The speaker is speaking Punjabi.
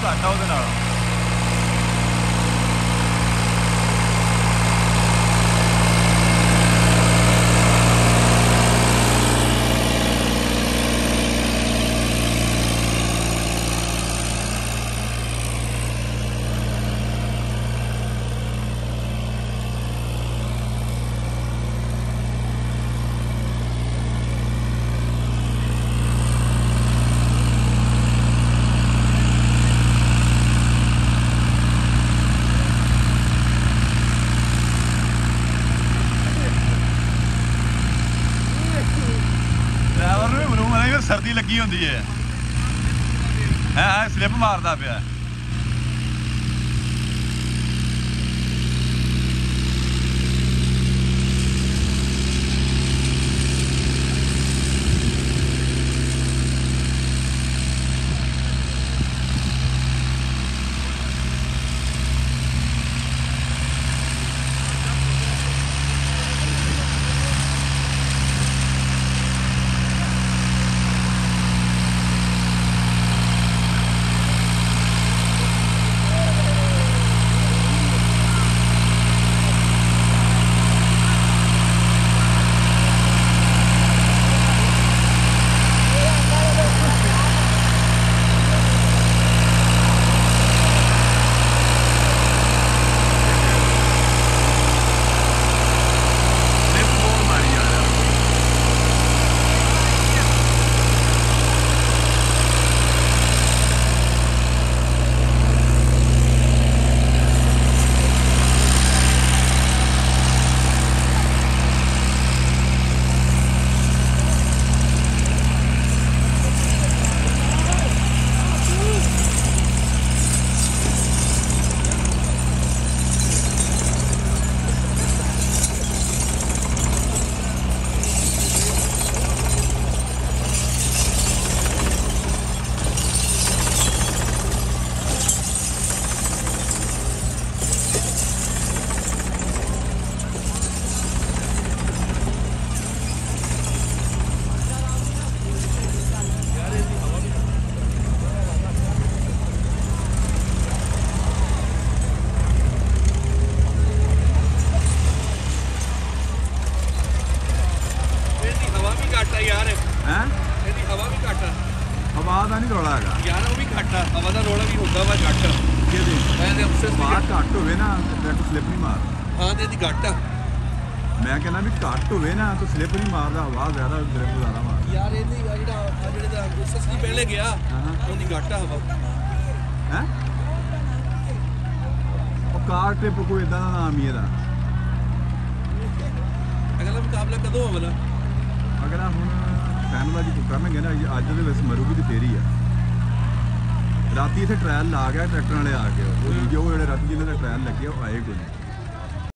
ਘੱਟ ਆ ਉਹਦੇ ਨਾਲ। सर्दी लगी होंदी है स्लिप मारदा पिया। हवा का नहीं रौला है यार, वो भी घट है हवा का रौला भी होता वा घट घट होवे ना तो स्लिप नहीं मार। हाँ तो घट है मैं कहना भी घट होवे ना तो स्लिप नहीं मारदा, हवा ज्यादा स्लिप ज्यादा मार यार। ਇਹਦੀ ਜਿਹੜਾ ਸਸਤੀ ਪਹਿਲੇ ਗਿਆ ਉਹਦੀ ਘਟ ਹੈ ਹਵਾ ਹੈ। ਉਹ ਕਾਰ ਟ੍ਰਿਪ ਕੋਈ ਇਦਾਂ ਦਾ ਨਾਮ ਹੀ ਇਹਦਾ। ਅਗਲਾ ਮੁਕਾਬਲਾ ਕਦੋਂ ਹੋਵੇਗਾ? ਅਗਲਾ ਹੁਣ ਫੈਨਲਾ ਜੀ ਕਰਾਂਗੇ ਨਾ ਅੱਜ ਦੇ ਵਿੱਚ ਮਰੂਗੀ ਤੇ ਫੇਰ ਹੀ ਆ। ਰਾਤੀ ਇੱਥੇ ਟ੍ਰਾਇਲ ਲਾ ਗਿਆ ਟਰੈਕਟਰ ਵਾਲੇ ਆ ਕੇ, ਉਹ ਦੂਜੇ ਉਹ ਜਿਹੜੇ ਰਾਤੀ ਜਿਹਨਾਂ ਦਾ ਟ੍ਰਾਇਲ ਲੱਗਿਆ ਉਹ ਆਏ ਕੋਈ ਨਹੀਂ।